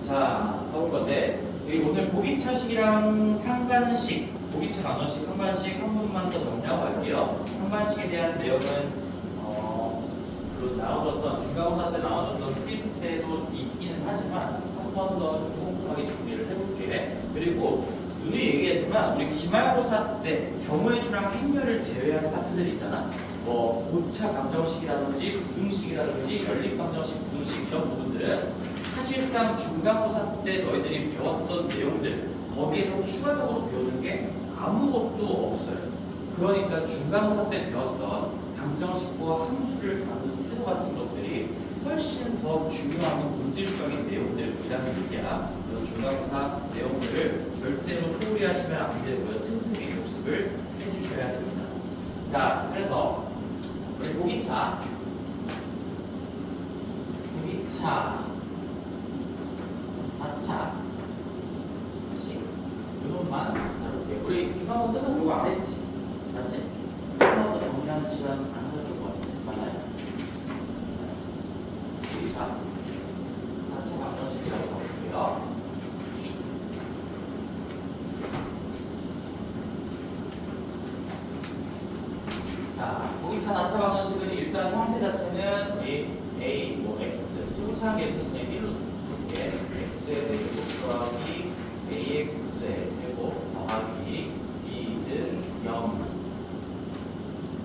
자, 가볼 건데 여기 오늘 보기차식이랑 상관식, 보기차 방정식, 상관식 한 번만 더 정리하고 갈게요. 상관식에 대한 내용은 물론 나와줬던 중간고사 때 나와줬던 프린트 때도 있기는 하지만 한 번 더 좀 꼼꼼하게 정리를 해볼게. 그리고 누누이 얘기하지만 우리 기말고사 때 경우의 수랑 행렬을 제외한 파트들 있잖아. 뭐 고차 방정식이라든지 부등식이라든지 연립 방정식, 부등식 이런 부분들은 사실상 중간고사 때 너희들이 배웠던 내용들 거기에서 추가적으로 배우는 게 아무것도 없어요. 그러니까 중간고사 때 배웠던 방정식과 함수를 다루는 태도 같은 것들이 훨씬 더 중요하고 본질적인 내용들이라는 얘기야. 그래서 중간고사 내용들을 절대로 소홀히 하시면 안 되고요. 틈틈이 복습을 해주셔야 됩니다. 자, 그래서 우리 보기차 4차 식 이것만 다룰게요. 우리 중간고 때는 이거 안 했지? 맞지? 하나 더 정리하는 시간 안 가졌던 것 같은데 맞나요? 보기차 4차 방정식이라고 볼게요. 자, 보기차 4차 방정식은 일단 형태 자체는 a 뭐 x 초차한 게 있는 그냥 1로 줄게. x의 제곱 더하기 ax의 제곱 더하기 b는 0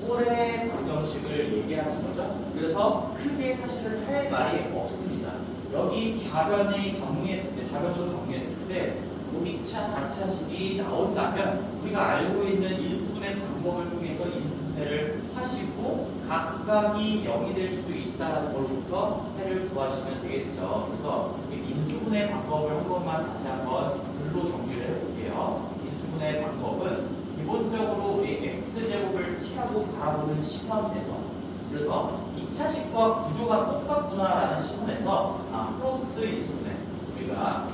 꼴의 방정식을 얘기하는 거죠. 그래서 크게 사실은 할 말이 없습니다. 여기 좌변을 정리했을 때 보기차 4차식이 나온다면 우리가 알고 있는 인수분해 방법을 통해서 인수분해를 하시고 각각이 0이 될 수 있다는 걸부터 해를 구하시면 되겠죠. 그래서 인수분해 방법을 한 번만 다시 한번 글로 정리를 해볼게요. 인수분해 방법은 기본적으로 우리 x제곱을 t하고 바라보는 시선에서, 그래서 2차식과 구조가 똑같구나라는 시선에서 크로스 인수분해, 우리가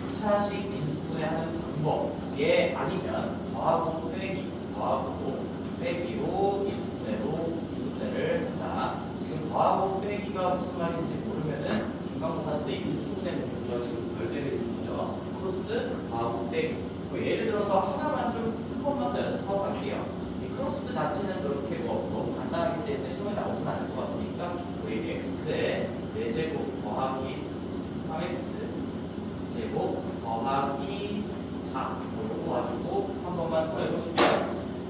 2차식 인수분해하는 방법, 얘 아니면 더하고 빼기, 더하고 빼기로 인수분해를 한다. 지금 더하고 빼기가 무슨 말인지 모르면은 중간고사 때 인수분해 문제가 지금 덜 되는 문제죠. 크로스, 더하고 빼기. 뭐 예를 들어서 하나만 좀 한 번만 더 연습하고 갈게요. 이 크로스 자체는 그렇게 뭐 너무 간단하기 때문에 시험에 나오진 않을 것 같으니까 우리 x의 4제곱 더하기 3x 제곱 더하기 4 요거 가지고 한 번만 더 해보시면,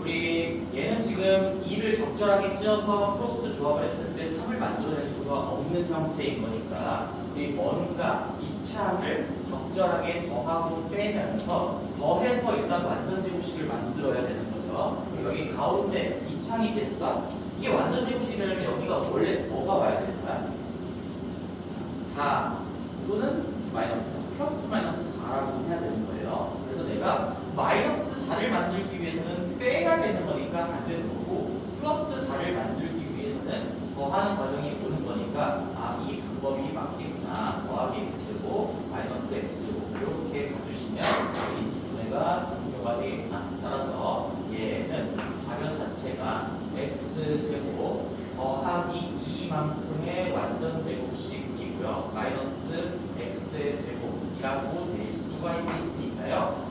우리 얘는 지금 2를 적절하게 찢어서 크로스 조합을 했을 때 3을 만들어낼 수가 없는 형태인 거니까 우리 뭔가 이 창을 적절하게 더하고 빼면서 더해서 일단 완전제곱식을 만들어야 되는 거죠. 여기 가운데 이 창이 개수가 이게 완전제곱식이 되려면 여기가 원래 뭐가 와야 되는 거야? 4 또는 마이너스 4, 플러스 마이너스 4라고 해야 되는 거예요. 그래서 내가 마이너스 4를 만들기 위해서는 빼야 되는 거니까 안 되는 거고, 플러스 4를 만들기 위해서는 더하는 과정이 오는 거니까 이 방법이 맞겠구나. 더하기 x제곱 마이너스 x제곱 이렇게 가주시면 인수분해가 종료가 되겠구나. 따라서 얘는 좌변 자체가 x제곱 더하기 2만큼의 완전제곱식이고요. 마이너스 x의 제곱이라고 될 수가 있으니까요.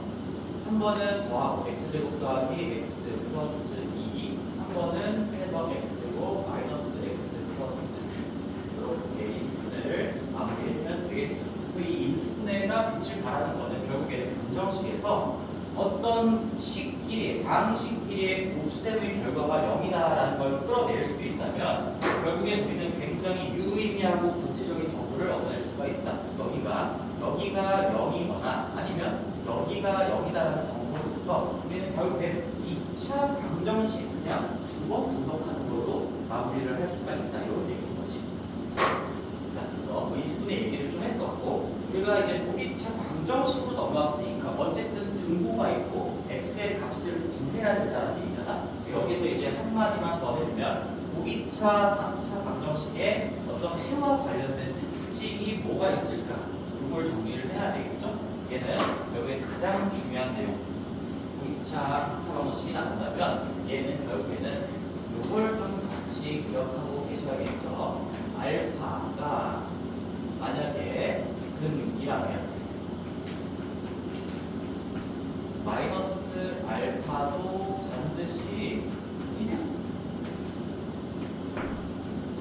한 번은 더하고 x제곱 더하기 x 플러스 2, 한 번은 빼서 x제곱 마이너스 x 플러스 2 이렇게 인수분해를 마무리해주면 되겠죠. 이 인수분해가 빛을 발하는 거는 결국에는 방정식에서 어떤 식끼리, 다항식끼리의 곱셈의 결과가 0이다라는 걸 끌어낼 수 있다면 결국엔 우리는 굉장히 유의미하고 구체적인 정보를 얻어낼 수가 있다. 여기가 0이거나 아니면 여기가 0이다라는 정보부터 우리는 결국엔 2차 방정식 그냥 두 번 분석하는 걸로 마무리를 할 수가 있다. 이런 얘기인 거지. 자, 그래서 인수분해 얘기를 좀 했었고, 우리가 이제 보기차 방정식으로 넘어왔으니까 어쨌든 등호가 있고 x의 값을 구해야 된다는 얘기잖아. 여기서 이제 한마디만 더 해주면 보기차 4차 방정식에 어떤 해와 관련된 특징이 뭐가 있을까? 이걸 정리를 해야 되겠죠? 얘는 여기에 가장 중요한 내용. 보기차 4차 방정식이 나온다면 얘는 결국에는 이걸 좀 같이 기억하고 계셔야겠죠? 알파가 만약에 근이라면 알파도 반드시 이냐.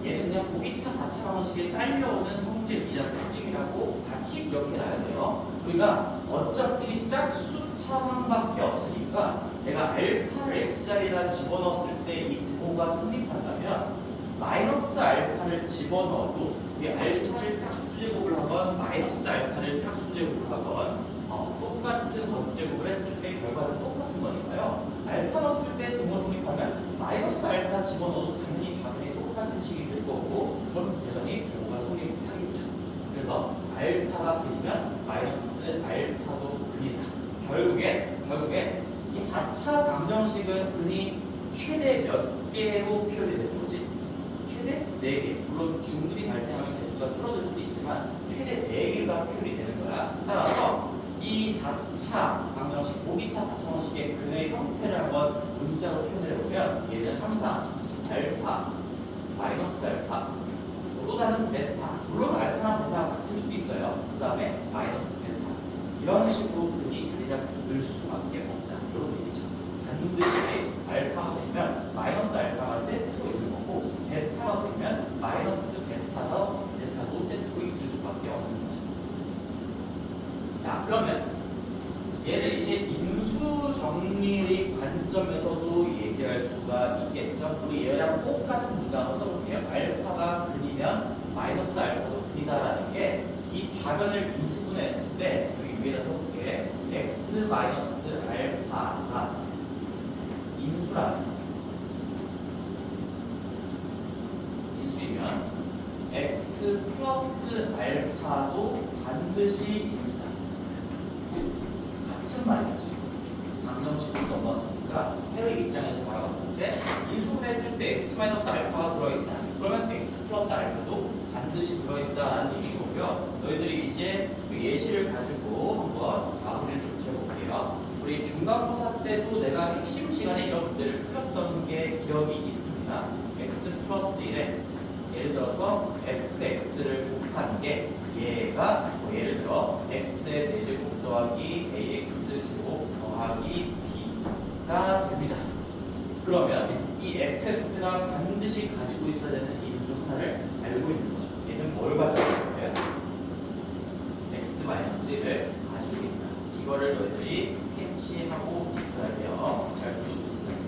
얘는 그냥 보기차 4차 방정식에 딸려오는 성질 미자 특징이라고 같이 기억해놔야 돼요. 우리가 어차피 짝수차항밖에 없으니까 내가 알파를 x자리에다 집어넣었을 때 이 부호가 성립한다면 마이너스 알파를 집어넣어도 이 알파를 짝수제곱을 하건 마이너스 알파를 짝수제곱을 하건 똑같은 덧제곱을 했을 때 결과는 똑같은 거니까요. 알파 넣었을 때 부호 성립하면 마이너스 알파 집어넣어도 당연히 좌변이 똑같은 식이 될 거고 그럼 여전히 부호가 성립하겠죠. 그래서 알파가 그리면 마이너스 알파도 그리다. 결국에 이 4차 방정식은 근이 최대 몇 개로 표현이 되는 거지? 최대 4개. 물론 중들이 발생하면 개수가 줄어들 수도 있지만 최대 4개가 표현이 되는 거야. 따라서 이 4차 방정식, 보기차 4차 방정식의 근의 형태를 한번 문자로 표현해 보면 얘는 항상 알파, 마이너스 알파, 또 다른 베타. 물론 알파랑 베타가 같을 수도 있어요. 그 다음에 마이너스 베타. 이런 식으로 근이 자리 잡을 수밖에 없다. 이런 얘기죠. 반드시 알파가 되면 마이너스 알파가 세트로 있는 거고 베타가 되면 마이너스 베타도 세트로 있을 수밖에 없는 거죠. 자, 그러면 얘를 이제 인수 정리의 관점에서도 얘기할 수가 있겠죠. 우리 얘랑 똑같은 문장으로 써볼게요. 알파가 근이면 마이너스 알파도 근이다라는 게 이 좌변을 인수분해했을 때 여기 위에다 써볼게. x 마이너스 알파가 인수라는 인수이면 x 플러스 알파도 반드시 인수다. 같은 말이죠. 방정식으로 넘어왔으니까 해의 입장에서 바라봤을 때 인수분해했을 때 x 마이너스 알파가 들어있다. 그러면 x 플러스 알파도 반드시 들어있다라는 얘기고요. 너희들이 이제 그 예시를 가지고 한번 마무리를 좀 지어볼게요. 우리 중간고사 때도 내가 핵심 시간에 이런 문제를 풀었던 게 기억이 있습니다. x 플러스 1에 예를 들어서 fx를 곱하는 게 얘가 뭐 예를 들어 x의 4제곱 더하기 ax제곱 더하기 b가 됩니다. 그러면 이 fx가 반드시 가지고 있어야 되는 인수 하나를 알고 있는 거죠. 얘는 뭘 가지고 있어요? x-1을 가지고 있다. 이거를 너희들이 캐치하고 있어야 돼요. 잘 주고 있어요.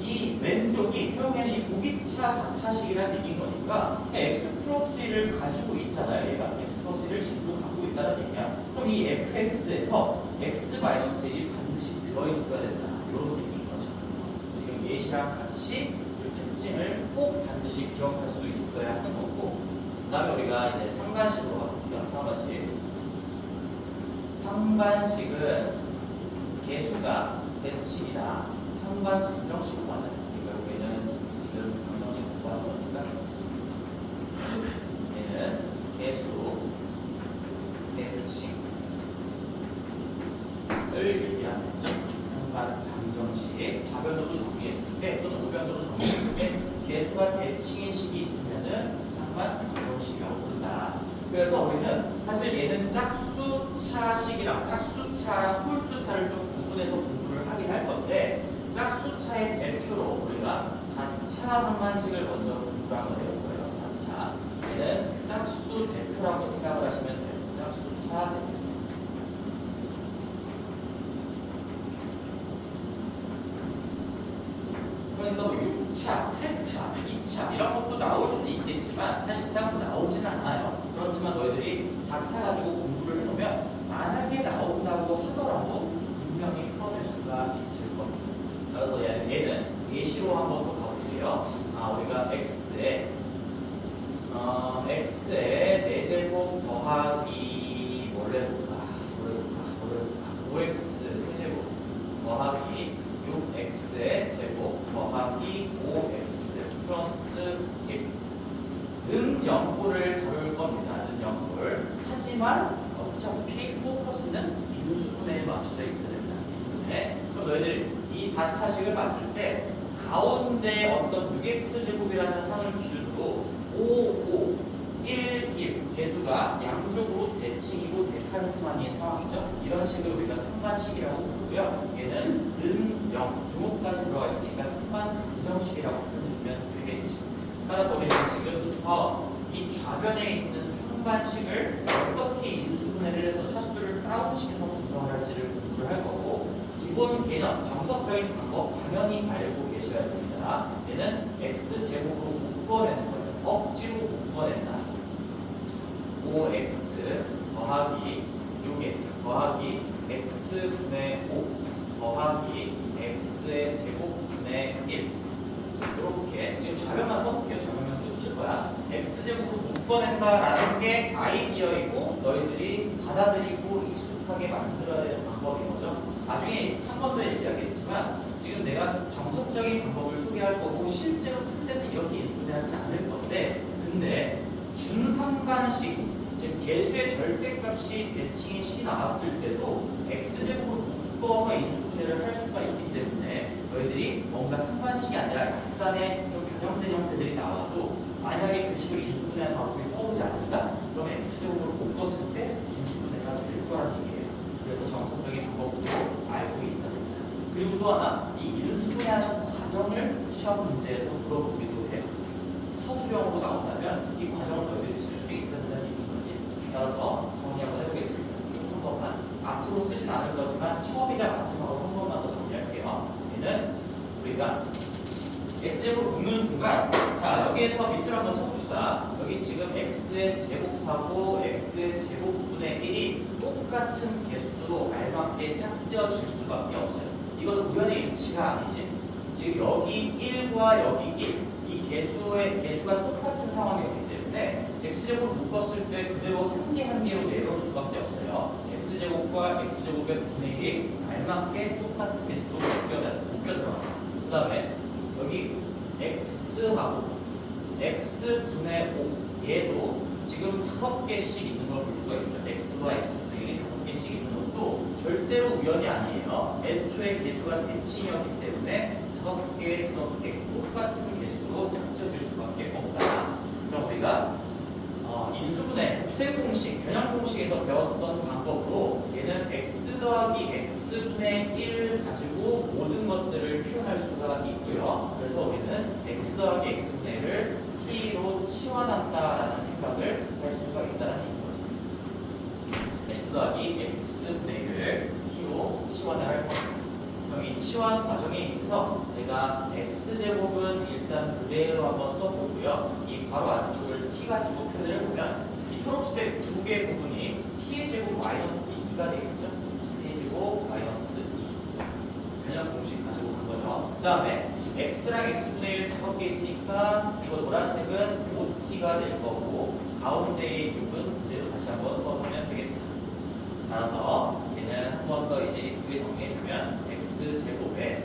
이 왼쪽이 결국에는 이 보기차 4차식이라는 얘기인 거니까 x 플러스 1을 가지고 있잖아요. 얘가 x 플러스 1을 인수로 갖고 있다는 얘기야. 그럼 이 fx에서 x-1이 반드시 들어있어야 된다. 이런 얘기인 거죠. 지금 예시랑 같이 이 특징을 꼭 반드시 기억할 수 있어야 하는 거고 그 다음에 우리가 이제 상반식으로 가볼게요. 상반식은 개수가 대칭이다. 상반 방정식으로 맞아요. 결국에는 지금 방정식 공부하는 거니까 얘는 개수 대칭을 얘기하는 거죠. 상반 방정식 좌변으로 정리했을 때 또는 우변으로 정리했을 때 개수가 대칭인 식이 있으면은 상반 방정식이라고 부른다. 그래서 우리는 사실 얘는 짝수차식이랑 짝수차랑 홀수차를 좀 구분해서 공부를 하긴 할 건데 짝수차의 대표로 우리가 4차 상반식을 먼저 공부를 한번 해볼 거예요. 4차. 얘는 짝수 대표라고 생각을 하시면 돼요. 짝수차 대표. 그러니까 뭐 6차, 8차, 2차 이런 것도 나올 수도 있겠지만 사실상 나오진 않아요. 그렇지만 너희들이 4차 가지고 공부를 해놓으면 만약에 나온다고 하더라도 분명히 풀어낼 수가 있을 겁니다. 그래서 얘는 예시로 한번 또 가볼게요. 우리가 x에 4제곱 더하기 뭘 해볼까? 5x 세제곱 더하기 6x의 제곱 더하기 5x 플러스 1는 0꼴을 다룰 겁니다. 는 0꼴. 하지만 어차피 포커스는 인수분해에 맞춰져 있어야 됩니다. 인수분해. 그럼 너희들 이 4차식을 봤을 때 가운데 어떤 6x 제곱이라는 항을 기준으로 5, 5, 1, 1 개수가 양쪽으로 대칭이고 대칼만인 상황이죠. 이런 식을 우리가 상반식이라고 거고요. 얘는 는 0, 등호까지 들어가 있으니까 상반 방정식이라고 표현해주면 되겠지. 따라서 우리는 지금부터 이 좌변에 있는 상반식을 어떻게 인수분해를 해서 차수를 다운시켜서 분석을 할지를 공부를 할 거고, 기본 개념, 정석적인 방법 당연히 알고 계셔야 됩니다. 얘는 x제곱으로 묶어내는 거예요. 억지로 묶어낸다. 5x 더하기 6에 더하기 x분의 5 더하기 x의 제곱분의 1, 이렇게 지금 좌변만 써볼게요. 좌변만 쭉 쓸 거야. x제곱으로 묶어낸다라는 게 아이디어이고 너희들이 받아들이고 익숙하게 만들어야 되는 방법인 거죠. 나중에 한 번 더 얘기하겠지만 지금 내가 정석적인 방법을 소개할 거고 실제로 풀 때는 이렇게 인수분해하지 않을 건데, 근데 중상반식, 즉 개수의 절대값이 대칭이 시 나왔을 때도 x제곱으로 묶어서 인수분해를 할 수가 있기 때문에 너희들이 뭔가 상반식이 아니라 약간의 좀 변형된 형태들이 나와도 만약에 그 식을 인수분해하는 방법이 떠오르지 않는다? 그럼 x제곱으로 묶었을 때 인수분해가 될 거라는 얘기예요. 그래서 정석적인 방법으로 알고 있어야 됩니다. 그리고 또 하나, 이 인수분해하는 과정을 시험 문제에서 물어보기도 해요. 서술형으로 나온다면 이 과정을 너희들이 쓸 수 있어야 된다는 얘기인 거지. 따라서 정리 한번 해보겠습니다. 쭉 한 번만. 앞으로 쓰진 않을 거지만 처음이자 마지막으로 한 번만 더 정리할게요. 얘는 우리가 x제곱 묶는 순간, 자 여기에서 밑줄 한번 쳐봅시다. 여기 지금 x의 제곱하고 x의 제곱분의 1이 똑같은 개수로 알맞게 짝지어질 수밖에 없어요. 이건 우연의 일치가 아니지. 지금 여기 1과 여기 1, 이 개수가 똑같은 상황이기 때문에 x제곱을 묶었을 때 그대로 한 개 한 개로 내려올 수밖에 없어요. x제곱과 x제곱의 분의 1이 알맞게 똑같은 개수로 묶여 들어갑니다. 그 다음에 여기 x하고 x분의 5, 얘도 지금 5개씩 있는 걸 볼 수가 있죠. x와 x분의 1이 5개씩 있는 것도 절대로 우연이 아니에요. 애초에 개수가 대칭이었기 때문에 5개 똑같은 개수로 짝지어질 수밖에 없다. 그럼 우리가 인수분해, 곱셈공식, 변형공식에서 배웠던 방법으로 얘는 x 더하기 x분의 1 가지고 모든 것들을 표현할 수가 있고요. 그래서 우리는 x 더하기 x분의 1을 t로 치환한다라는 생각을 할 수가 있다는 얘기인 거죠. x 더하기 x분의 1을 t로 치환을 할 겁니다. 그럼 이 치환 과정에 있어서 내가 x제곱은 일단 그대로 한번 써보고요. 이 괄호 안쪽을 t 가지고 표현을 해보면 이 초록색 두 개 부분이 t의 제곱 마이너스 2가 되겠죠. t의 제곱 마이너스 2 변형 공식 가지고 간 거죠. 그 다음에 x랑 x분의 1 5개 있으니까 이거 노란색은 5t가 될 거고 가운데의 6은 그대로 다시 한번 써주면 되겠다. 따라서 얘는 한 번 더 이제 이쁘게 정리해주면 x제곱에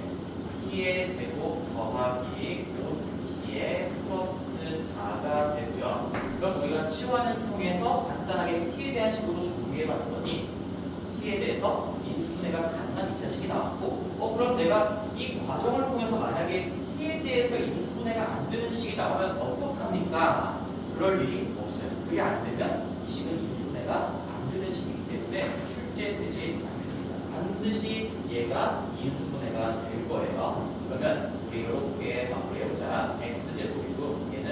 t의 제곱 더하기 5t의 플러스 4가 되고요. 그럼 우리가 치환을 통해서 간단하게 t에 대한 식으로 정리해봤더니 t에 대해서 인수분해가 가능한 2차식이 나왔고, 그럼 내가 이 과정을 통해서 만약에 t에 대해서 인수분해가 안 되는 식이 나오면 어떡합니까? 그럴 일이 없어요. 그게 안 되면 이 식은 인수분해가 안 되는 식이기 때문에 출제되지 않습니다. 반드시 얘가 인수분해가 될 거예요. 그러면 우리 이렇게 마무리해보자. x제곱이고 얘는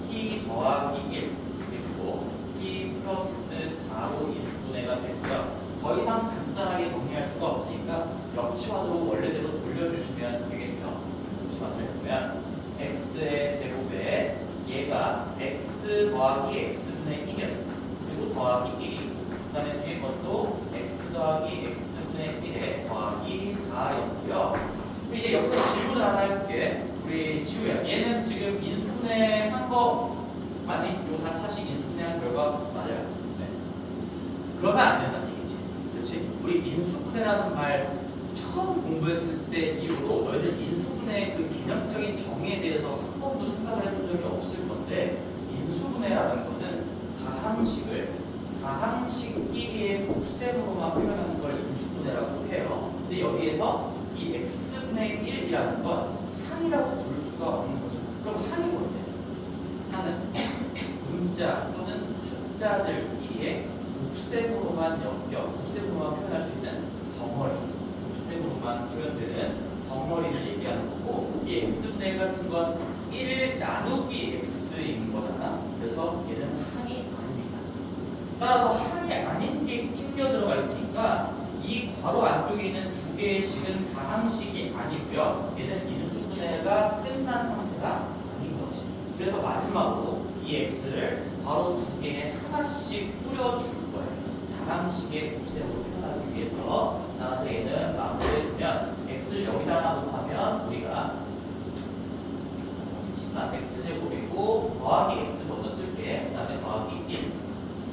t 더하기 1 그리고 t 플러스 4로 인수분해가 되고요. 더 이상 간단하게 정리할 수가 없으니까 역치환으로 원래대로 돌려주시면 되겠죠. 역치환을 해보면 x의 제곱에 얘가 x 더하기 x분의 1이었어. 그리고 더하기 1이고 그 다음에 뒤에 것도 x 더하기 x분의 1에 더하기 4였고요. 이제 여기서 질문을 하나 해볼게. 우리 지우야, 얘는 지금 인수분해 한 거 맞니? 요 4차식 인수분해한 결과 맞아요? 네. 그러면 안 된다는 얘기지. 그렇지? 우리 인수분해라는 말 처음 공부했을 때 이후로 너희들 인수분해의 그 개념적인 정의에 대해서 한 번도 생각을 해본 적이 없을 건데, 인수분해라는 거는 다항식끼리의 곱셈으로만 표현하는 걸 인수분해라고 해요. 근데 여기에서 이 x분의 1이라는 건 항이라고 부를 수가 없는 거죠. 그럼 항이 뭔데? 항은 문자 또는 숫자들끼리의 곱셈으로만 표현할 수 있는 덩어리, 곱셈 곱셈으로만 표현되는 덩어리를 얘기하는 거고, 이 x분의 1 같은 건 1 나누기 x인 거잖아. 그래서 얘는 항이 아닙니다. 따라서 항이 아닌 게 끼겨 들어가 있으니까 이 괄호 안쪽에 있는 두 개의 식은 다항식이 아니고요. 얘는 인수분해가 끝난 상태가 아닌 거지. 그래서 마지막으로 이 x를 괄호 두 개에 하나씩 뿌려줄 거예요. 다항식의 곱셈으로 표현하기 위해서. 따라서 얘는 마무리해주면 x를 여기다 곱하면 우리가 x제곱이고 더하기 x 먼저 쓸게. 그 다음에 더하기 1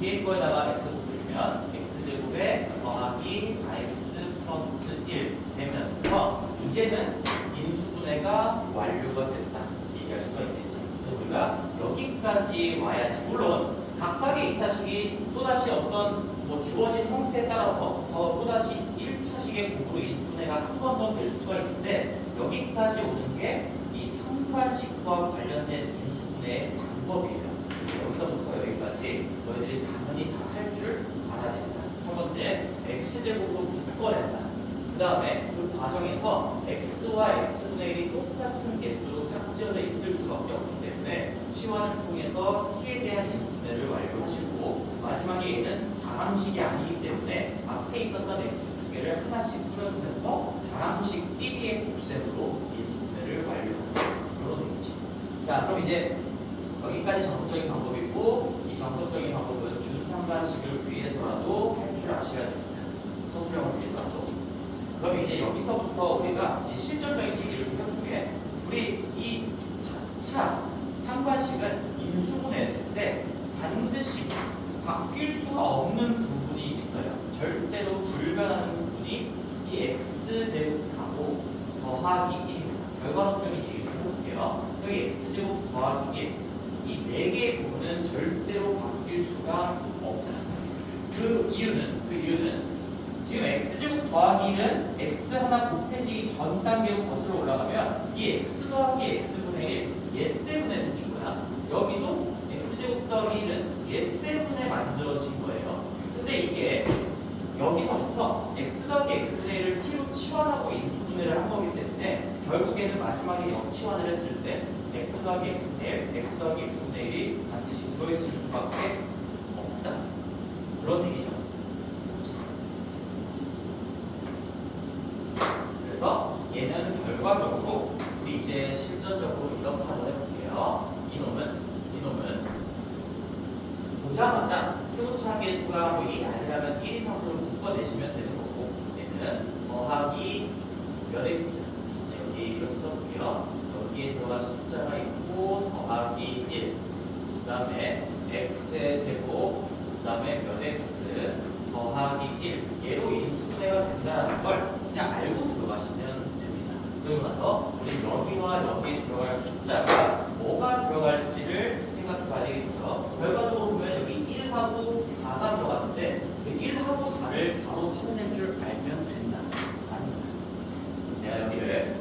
뒤에 거에다가 x 곱해주면 x제곱에 더하기 4x 플러스 1 되면서 이제는 인수분해가 완료가 됐다 얘기할 수가 있겠죠. 우리가 여기까지 와야지. 물론 각각의 2차식이 또다시 어떤 주어진 형태에 따라서 또다시 1차식의 곱으로 인수분해가 한 번 더 될 수가 있는데, 여기까지 오는 게 이 상반식과 관련된 인수분해의 방법이에요. 여기서부터 여기까지 너희들이 당연히 다 할 줄 알아야 됩니다. 첫 번째, x제곱으로 묶어낸다. 그 다음에 그 과정에서 x와 x분의 1이 똑같은 개수로 짝지어져 있을 수밖에 없기 때문에 치환을 통해서 t에 대한 인수분해를 완료하시고, 마지막에 얘는 다항식이 아니기 때문에 앞에 있었던 x 두 개를 하나씩 뿌려주면서 다항식끼리의 곱셈으로 인수분해를 완료합니다. 이런 얘기지. 자, 그럼 이제 여기까지 정석적인 방법이고, 이 정석적인 방법은 준상반식을 위해서라도 할 줄 아셔야 됩니다. 서술형을 위해서라도. 그럼 이제 여기서부터 우리가 실전적인 얘기를 좀 해볼게. 우리 이 4차 상반식은 인수분해했을 때 반드시 바뀔 수가 없는 부분이 있어요. 절대로 불변하는 부분이 이 x제곱하고 더하기 1입니다. 결과론적인 얘기 좀 해볼게요. 여기 x제곱 더하기 1, 이 4개의 부분은 절대로 바뀔 수가 없다. 그 이유는 지금 x제곱 더하기 1은 x 하나 곱해지기 전 단계로 거슬러 올라가면 이 x 더하기 x분의 1, 얘 때문에 생긴 거야. 여기도 x제곱 더하기 1은 얘 때문에 만들어진 거예요. 근데 이게 여기서부터 x 더하기 x분의 1을 t로 치환하고 인수분해를 한 거기 때문에 결국에는 마지막에 역치환을 했을 때 x 더하기 x분의 1, x 더하기 x분의 1이 반드시 들어있을 수밖에 없다. 그런 얘기죠. 그래서 얘는 결과적으로 우리 이제 실전적으로 이렇게 한번 해볼게요. 이놈은 보자마자 초차계수가 1이 아니라면 1 이상으로 묶어내시면 되는 거고, 얘는 더하기 몇 x, 여기 이렇게 써볼게요. 여기에 들어가는 숫자가 있고 더하기 1, 그 다음에 x의 제곱, 그 다음에 몇 x 더하기 1, 얘로 인수분해가 된다는 걸 그냥 알고 들어가시면 됩니다. 그리고 나서 우리 여기와 여기에 들어갈 숫자가 뭐가 들어갈지를 생각해 봐야 되겠죠. 결과적으로 보면 여기 1하고 4가 들어갔는데 그 1하고 4를 바로 찾아낼 줄 알면 된다. 아닙니다. 내가 여기를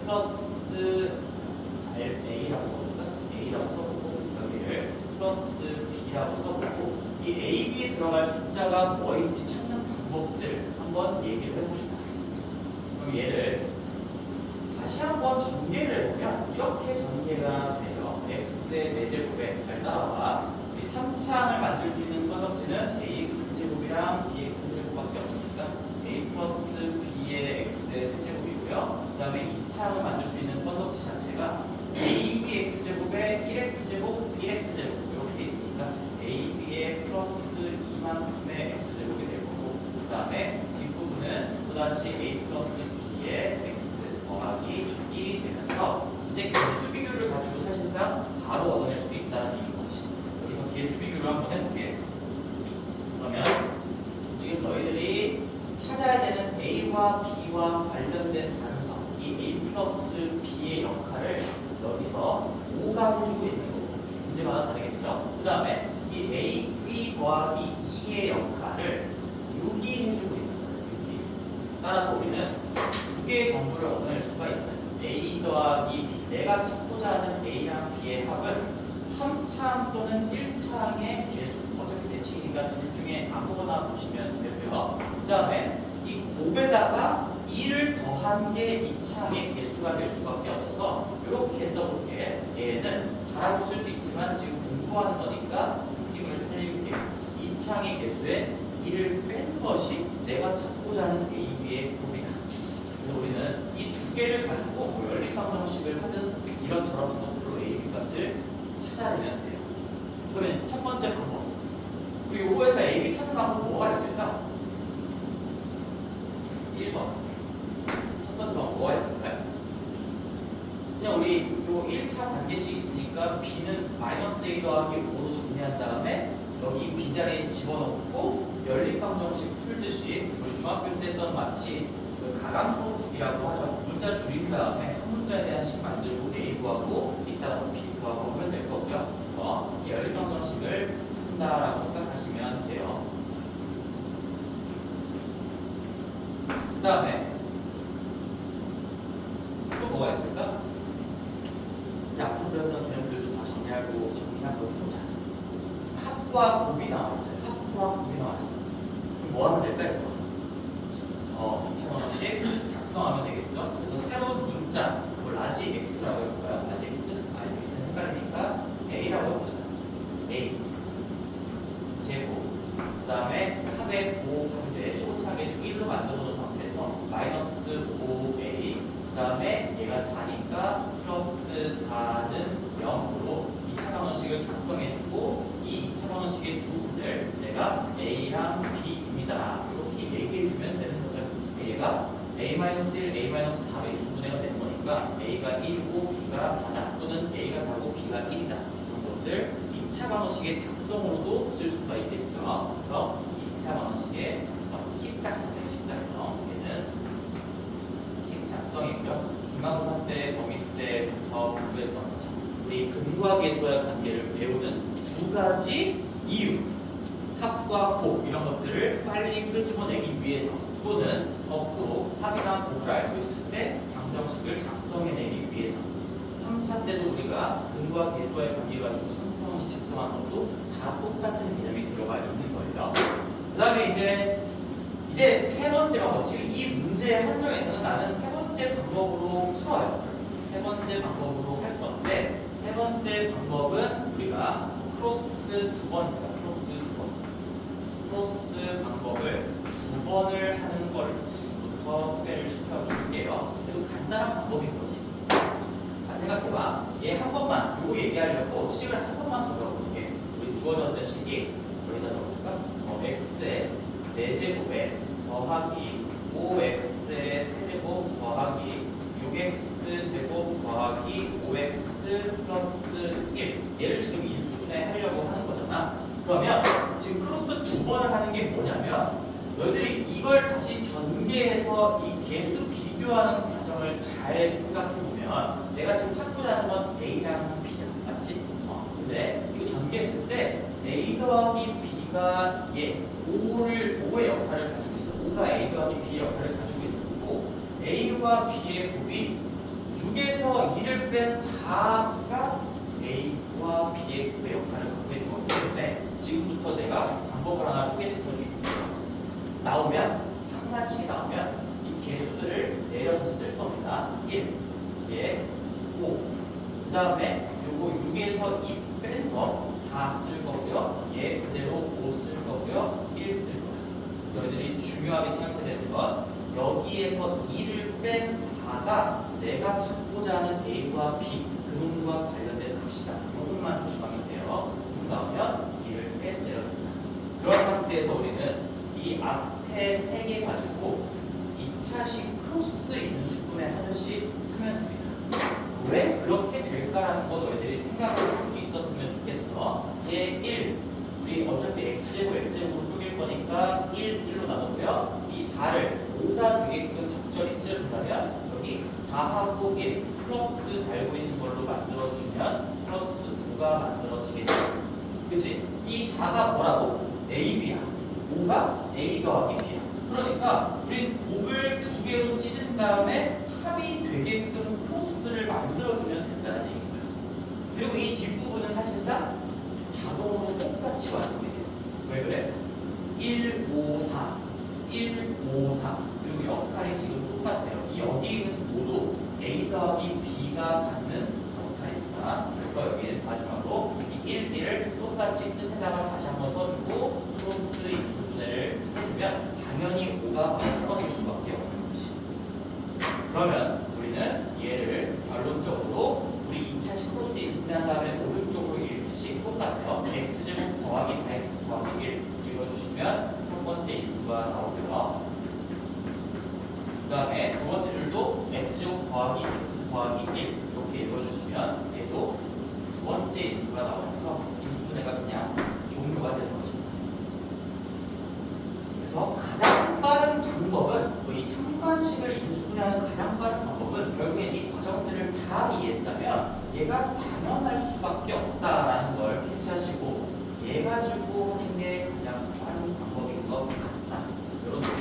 플러스 A라고 써볼까? A라고 써보고 여기를 플러스 B라고 써보고 이 A, B에 들어갈 숫자가 뭐인지 찾는 방법들 한번 얘기를 해봅시다. 그럼 얘를 다시 한번 전개를 해보면 이렇게 전개가 되죠. x의 4제곱에 잘 따라와. 우리 3창을 만들 수 있는 건덕지는 ax 세제곱이랑 bx 세제곱밖에 없으니까 a 플러스 b의 x의 세제곱이고요. 그 다음에 2창을 만들 수 있는 건덕지 자체가 abx 제곱에 1x제곱, 1x제곱 이렇게 돼 있으니까 ab의 플러스 2만큼의 x제곱이 될 거고, 그 다음에 뒷부분은 또다시 a 플러스 b의 x 더하기 1이 되면서 이제 개수 비교를 가지고 사실상 바로 얻어낼 수 있다는 얘기거지. 여기서 개수 비교를 한번 해볼게. 그러면 지금 너희들이 찾아야 되는 A와 B와 관련된 단서, 이 A 플러스 B의 역할을 여기서 5가 해주고 있는 거고, 문제마다 다르겠죠. 그 다음에 이 A, B 더하기 2의 역할을 6이 해주고 있는 거예요. 6이. 따라서 우리는 두 개의 정보를 얻어낼 수가 있어요. A 더하기 B. 내가 찾고자 하는 A랑 B의 합은 3창 또는 1창의 개수. 어차피 대칭이니까 둘 중에 아무거나 보시면 되고요. 그 다음에 이 곱에다가 2를 더한 게 2차항의 개수가 될 수밖에 없어서 이렇게 써볼게. 얘는 4라고 쓸 수 있지만 지금 공부하는 거니까 느낌을 살릴게. 2차항의 개수에 2를 뺀 것이 내가 찾고자 하는 A, B의 곱이다. 그래서 우리는 이 두 개를 가지고 뭐 연립방정식을 하든 이런저런 방법으로 A, B 값을 찾아내면 돼요. 그러면 첫 번째 방법. 우리 요거에서 A, B 찾는 방법 뭐가 있을까? 1번. 첫 번째 방법 뭐가 있을까요? 그냥 우리 요 1차 관계식 있으니까 B는 마이너스 A 더하기 5로 정리한 다음에 여기 B 자리에 집어넣고 연립방정식 풀듯이 우리 중학교 때 했던 마치 그 가강포이라고 하죠. 문자 줄인 다음에 한 문자에 대한 식 만들고 A 구하고 이따가서 B 구하고 하면 될 거고요. 그래서 이 연립방정식을 한다라고 생각하시면 돼요. 그 다음에 또 뭐가 있을까? 앞서 배웠던 개념들도 다 정리한 거 보자. 합과 곱이 나와있어요. 합과 곱이 나와있어. 그럼 뭐 하면 될까 해서 2,000원씩 작성하면 되겠죠. 그래서 새로운 문자, 뭐 라지 X라고 해볼까요? 라지 X? 아니 X는 헷갈리니까 A라고 해봅시다. A 제곱. 그 다음에 합의 부호하는데 소차계수 1로 만들어 놓은 상태에서 마이너스 5A. 그 다음에 얘가 4니까 플러스 4는 0으로 2차방정식을 작성해주고 이 2차방정식의 두 분을 내가 A랑 B입니다. 이렇게 얘기해주면 되는 거죠. 얘가 A-1, A-4로 인수분해가 되는 거니까 A가 1이고 B가 4다. 또는 A가 4고 B가 1이다. 이런 것들 2차 방정식의 작성으로도 쓸 수가 있겠죠. 그래서 2차 방정식의 작성, 식작성이에요. 식작성. 얘는 식작성이고요. 중간고사 때, 범위 때부터 공부했던 거죠. 우리 근과 계수와의 관계를 배우는 두 가지 이유, 합과 곱 이런 것들을 빨리 끄집어내기 위해서 또는 거꾸로 합이나 곱을 알고 있을 때 방정식을 작성해내기 위해서 3차 때도 우리가 근과 계수와의 관계 가지고 3차 방정식 작성하는 것도 다 똑같은 개념이 들어가 있는 거예요. 그 다음에 이제 세 번째 방법, 지금 이 문제의 한정에서는 나는 세 번째 방법으로 풀어요. 세 번째 방법으로 할 건데 세 번째 방법은 우리가 크로스 두 번입니다. 크로스 방법을 두 번을 하는 걸 지금부터 소개를 시켜줄게요. 그리고 간단한 방법인 것이. 자, 생각해봐. 얘 한 번만, 요거 얘기하려고 식을 한 번만 더 적어볼게. 우리 주어졌던 식이 여기다 적어볼까? x의 4제곱에 더하기 5x의 세제곱 더하기 6x제곱 더하기 5x 플러스 1. 얘를 지금 인수분해 하려고 하는 거잖아. 그러면 지금 크로스 두 번을 하는 게 뭐냐면 너희들이 이걸 다시 전개해서 이 개수 비교하는 과정을 잘 생각해보면 내가 지금 찾고자 하는 건 A랑 B야. 맞지? 근데 이거 전개했을 때 A 더하기 B가 5의 역할을 가지고 있어. 5가 A 더하기 B의 역할을 가지고 있는 거고 A와 B의 곱이 6에서 2를 뺀 4가 A와 B의 곱의 역할을 갖고 있는 거기 때문에 지금부터 내가 방법을 하나 소개시켜 줄게요. 나오면 상관식이 나오면 이 개수들을 내려서 쓸 겁니다. 1, 5. 그 다음에 요거 6에서 2 뺀 거 4 쓸 거고요. 얘 그대로 5 쓸 거고요. 1 쓸 거예요. 너희들이 중요하게 생각해야 되는 건 여기에서 2를 뺀 4가 내가 찾고자 하는 A와 B 그놈과 관련된 값이다. 이것만 조심하면 돼요. 그럼 나오면 2를 빼서 내렸습니다. 그런 상태에서 우리는 이 앞에 3개 가지고 2차식 크로스 인수분해 하듯이 하면 됩니다. 왜 그렇게 될까라는 거 너희들이 생각을 할 수 있었으면 좋겠어. 얘 1, 우리 어차피 x제곱으로 쪼갤 거니까 1로 나누고요. 이 4를 5가 되게끔 적절히 찢어준다면 여기 4하고 1 플러스 달고 있는 걸로 만들어주면 플러스 5가 만들어지겠죠. 그치? 이 4가 뭐라고? A, B야. 5가 A 더하기 B야. 그러니까 우린 곱을 두 개로 찢은 다음에 합이 되게끔 크로스를 만들어주면 된다는 얘기인 거야. 그리고 이 뒷부분은 사실상 자동으로 똑같이 완성이 돼요. 왜 그래? 1, 5, 4 1, 5, 3 그리고 역할이 지금 똑같아요. 이 여기는 모두 A 더하기 B가 갖는 역할입니다. 그래서 여기는 마지막으로 이 1, 1을 똑같이 끝에다가 다시 한번 써주고 크로스 인수분해를 해주면 당연히 5가 떨어질 수밖에 없는 거지. 그러면 우리는 얘를 결론적으로 우리 2차식 크로스 인수분해한 다음에 오른쪽으로 읽듯이 똑같아요. x제곱 더하기 4x 더하기 1 읽어주시면 첫 번째 인수가 나오고요. 그 다음에 두 번째 줄도 x제곱 더하기 x 더하기 1 이렇게 읽어주시면 얘도 두 번째 인수가 나오면서 인수분해가 그냥 종료가 되는 거죠. 그래서 가장 빠른 방법은 이 상반식을 인수분해하는 가장 빠른 방법은 결국엔 이 과정들을 다 이해했다면 얘가 당연할 수밖에 없다라는 걸 캐치하시고 얘 가지고 하는 게 가장 빠른 방법인 것 같다. 이런 거죠.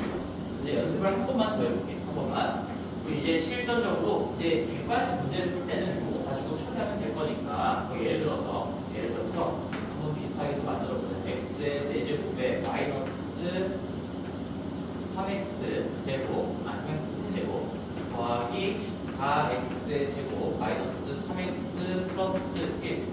이제 연습을 한 번만 더 해볼게. 한 번만. 우리 이제 실전적으로 이제 객관식 문제를 풀 때는 이거 가지고 처리하면 될 거니까 예를 들어서 한번 비슷하게도 만들어 보자. x의 4제곱에 마이너스 3x 제곱, 3x 세제곱 더하기 4x의 제곱 마이너스 3x 플러스 1.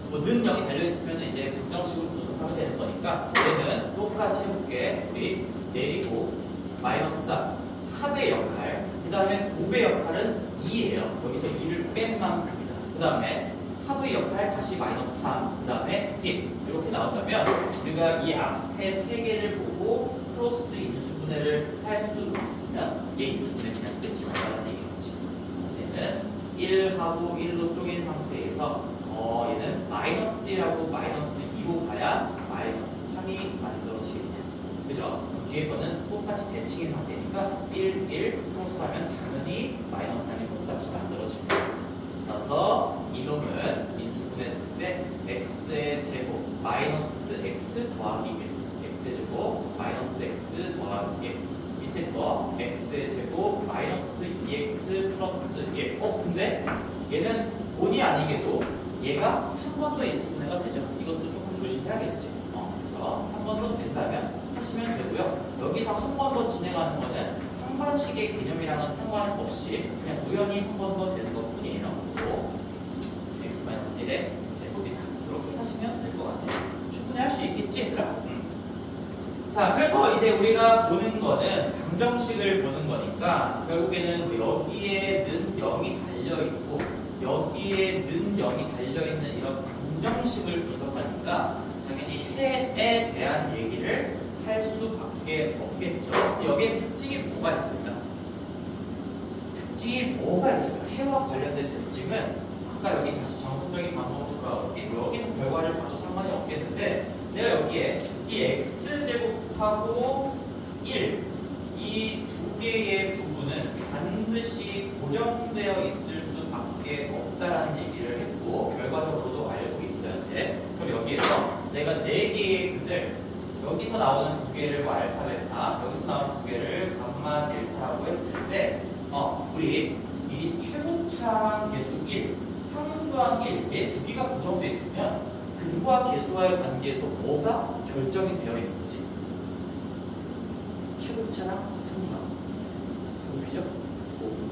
뭐 는 0이 달려있으면 이제 부정식으로 분석하면 되는 거니까 얘는 똑같이 해볼게. 우리 내리고 마이너스 3 합의 역할, 그 다음에 곱의 역할은 2예요. 여기서 2를 뺀 만큼이다. 그 다음에 합의 역할 다시 마이너스 3, 그 다음에 1 이렇게 나온다면 우리가 이 앞에 세 개를 보고 크로스 인수분해를 할 수 있으면 얘 인수분해 그냥 끝이 난다는 얘기겠지. 얘는 1하고 1로 쪼갠 상태에서 얘는 마이너스 1하고 마이너스 2로 가야 마이너스 3이 만들어지겠냐. 그죠? 뒤에 거는 똑같이 대칭인 상태니까 1, 1 크로스하면 당연히 마이너스 3이 똑같이 만들어집니다. 그래서 이놈은 인수분해했을 때 x의 제곱 마이너스 x 더하기 1 x의 제곱 마이너스 x 더하기 1 밑에 거 x의 제곱 마이너스 2x 플러스 1 근데 얘는 본의 아니게도 얘가 한 번 더 인수분해가 되죠. 이것도 조금 조심해야겠지. 그래서 한 번 더 된다면 하시면 되고요. 여기서 한 번 더 진행하는 거는 상반식의 개념이랑은 상관없이 그냥 우연히 한 번 더 되는 것 뿐이에요. 또 x-1의 제곱이다. 이렇게 하시면 될 것 같아요. 충분히 할 수 있겠지, 얘들아? 자, 그래서 이제 우리가 보는 거는 방정식을 보는 거니까 결국에는 여기에 는 0이 달려있고 여기에 는 0이 달려있는 이런 방정식을 분석하니까 당연히 해에 대한 얘기를 할 수밖에 없겠죠. 여기에 특징이 뭐가 있습니다. 특징이 뭐가 있을까? 해와 관련된 특징은 아까 여기 다시 정석적인 방법으로 돌아올게요. 여기는 결과를 봐도 상관이 없겠는데 내가 여기에 이 x제곱하고 1 이 두 개의 부분은 반드시 고정되어 있을 수밖에 없다라는 얘기를 했고 결과적으로도 알고 있어야 돼. 그럼 여기에서 내가 4개의 근을 여기서 나오는 두 개를 알파 베타 여기서 나오는 두 개를 감마 델타라고 했을 때 우리 이 최고차항 계수 1 상수항 1 얘 두 개가 고정되어 있으면 근과 계수와의 관계에서 뭐가 결정이 되어 있는 거지? 최고차랑 상수항 곱이죠?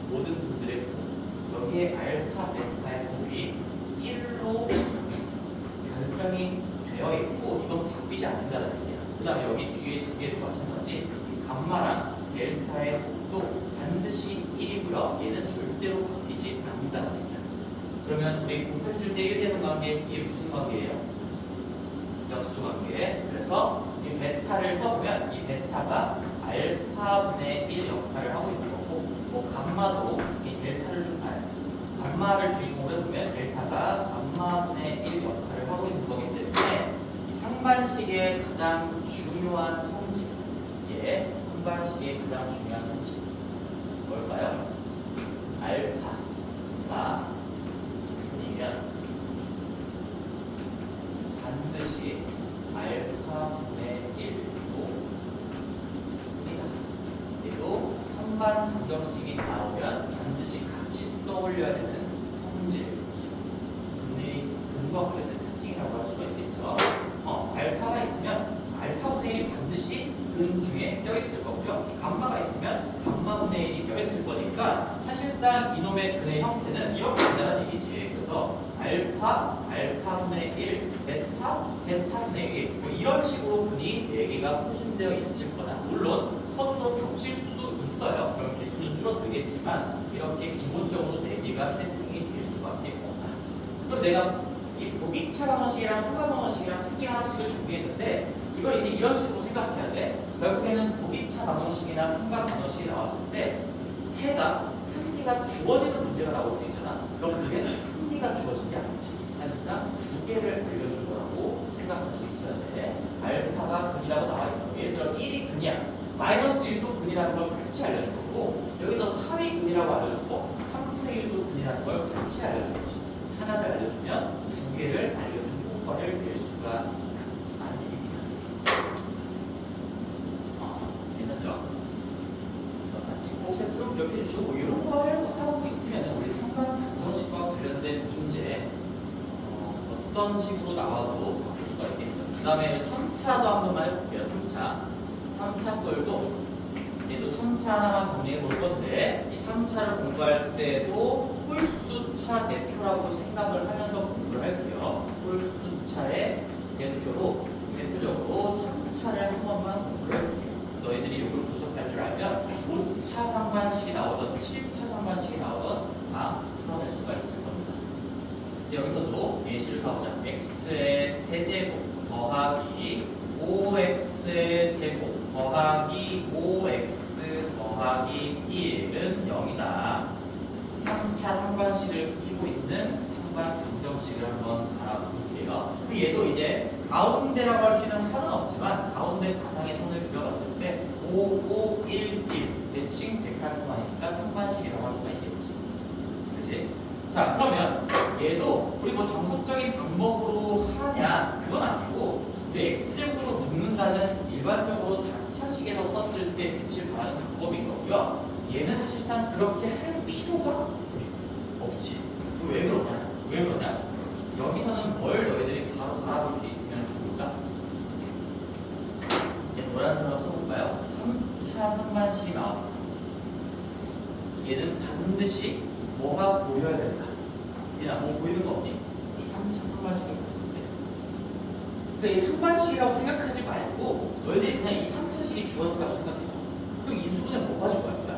모든 분들의 곱 여기에 알파 베타의 곱이 1로 결정이 되어 있고 이건 바뀌지 않는다는 얘기야. 그 다음에 여기 뒤에 두 개도 마찬가지 감마랑 델타의 곱도 반드시 1이고요 얘는 절대로 바뀌지 않는다는 얘기야. 그러면 우리 곱했을 때 1 되는 관계 이게 무슨 관계예요? 역수 관계. 그래서 이 베타를 써보면 이 베타가 알파분의 1 역할을 하고 있는 거고 뭐 감마도 이 델타를 감마를 주인공으로 보면 델타가 감마분의 1 역할을 하고 있는 거기 때문에 이 상반식의 가장 중요한 성질 상반식의 가장 중요한 성질 뭘까요? 알파가 분이면 반드시 알파분의 1로 분이다. 얘도 선반 방정식이 나오면 반드시 같이 떠올려야 되는 성질이죠. 근과 관련된 특징이라고 할 수가 있겠죠. 알파가 있으면 알파분의 1이 반드시 근 중에 껴있을 거고요. 감마가 있으면 감마분의 1이 껴있을 거니까 사실상 이놈의 근의 형태는 이렇게 된다는 얘기지. 그래서 알파분의 1, 베타분의 1 뭐 이런 식으로 근이 4개가 포진되어 있을 거다. 물론 서로 겹칠 수도 있어요. 그럼 개수는 줄어들겠지만 이렇게 기본적으로 4개가 세팅이 될 수밖에 없다. 그럼 내가 이 보기차 방정식이랑 상관 방정식이랑 특징 하나씩을 준비했는데 이걸 이제 이런 식으로 생각해야 돼. 결국에는 보기차 방정식이나 상관 방정식이 나왔을 때 해가 한 개가 주어지는 문제가 나올 수 있잖아. 그럼 그게 한 개가 주어진 게 아니지. 사실상 2개를 알려준 거라고 생각할 수 있어야 돼. 알파가 근이라고 나와 있어. 예를 들어 1이 근이야. 마이너스 1도 근이라는 걸 같이 알려준 거고 여기서 3이 근이라고 알려줬어. 3분의 1도 근이라는 걸 같이 알려준 거지. 하나를 알려주면 2개를 알려준 효과를 낼 수가 있다는 얘기입니다. 괜찮죠? 같이 꼭 세트로 기억해 주시고 이런 거를 하고 있으면 우리 상관 방정식과 관련된 문제 어떤 식으로 나와도 바꿀 수가 있겠죠. 그 다음에 3차도 한 번만 해볼게요. 3차 꼴도 얘도 3차 하나만 정리해 볼 건데 이 3차를 공부할 때도 홀수차 대표라고 생각을 하면서 공부를 할게요. 홀수차의 대표적으로 3차를 한 번만 공부를 해볼게요. 너희들이 이걸 분석할 줄 알면 5차 상반식이 나오던 7차 상반식이 나오던 다 풀어낼 수가 있을 겁니다. 여기서도 예시를 가보자. x의 세제곱 더하기 5x의 제곱 더하기 5x 더하기 1은 0이다. 3차 상반식을 끼고 있는 상반 방정식을 한번 알아볼게요. 얘도 이제 가운데라고 할 수 있는 한은 없지만 가운데 가상의 선을 그려봤을 때 5, 5, 1, 1 대칭 데칼코마니까 상반식이라고 할 수가 있겠지. 그치? 자, 그러면 얘도 우리 뭐 정석적인 방법으로 하냐? 그건 아니고 우리 x제곱으로 묶는다는 일반적으로 4차식에서 썼을 때 빛을 발하는 방법인 거고요. 얘는 사실상 그렇게 할 필요가 없지. 왜 그러냐? 여기서는 뭘 너희들이 바로 바라볼 수 있으면 좋을까? 노란색으로 써볼까요? 3차 상반식이 나왔어. 얘는 반드시 뭐가 보여야 된다. 얘나 뭐 보이는 거 없니? 이 3차 상반식을 봤을 때. 그러니까 이 상반식이라고 생각하지 말고 너희들이 그냥 이 3차식이 주어졌다고 생각해. 그럼 인수분해 뭐 가지고 갈 거야?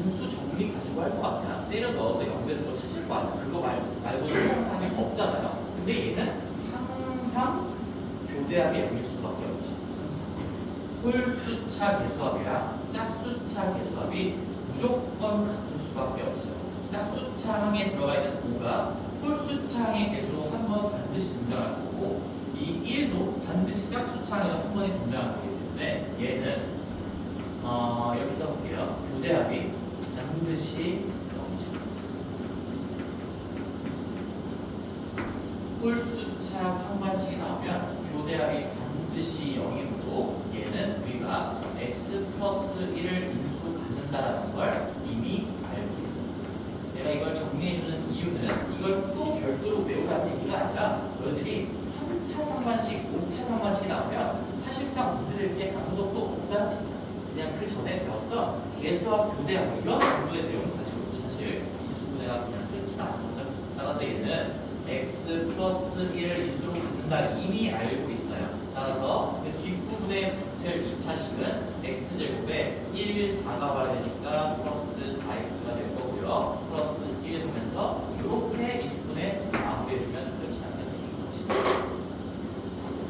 인수 정리 가지고 할 거 아니야. 때려 넣어서 연결된 거 찾을 거 아니야. 그거 말고는 항상이 없잖아요. 근데 얘는 항상 교대합이 여길 수밖에 없죠. 항상. 홀수차 개수합이랑 짝수차 개수합이 무조건 같을 수밖에 없어요. 짝수차항에 들어가 있는 5가 홀수차항의 개수로 한 번 반드시 등장할 거고 이 1도 반드시 짝수차항에서 한 번에 등장할 거기 때문에 얘는 이렇게 써볼게요. 교대합이 반드시 0이죠. 홀수차 상반식이 나오면 교대합이 반드시 0이므로 얘는 우리가 x 플러스 1을 인수로 갖는다라는 걸 이미 알고 있습니다. 내가 이걸 정리해주는 이유는 이걸 또 별도로 외우라는 얘기가 아니라 너희들이 3차 상반식, 5차 상반식이 나오면 사실상 문제될 게 아무것도 없다는 얘기야. 그냥 그 전에 배웠던 개수와 교대하고 이런 정도의 내용 가지고도 사실 인수분해가 그냥 끝이 나는 거죠. 따라서 얘는 x 플러스 1을 인수로 갖는다 이미 알고 있어요. 따라서 그 뒷부분에 붙을 2차식은 x제곱에 1, 4가 와야 되니까 플러스 4x가 될 거고요. 플러스 1 하면서 이렇게 인수분해 마무리해주면 끝이 난다는 얘기인 거지.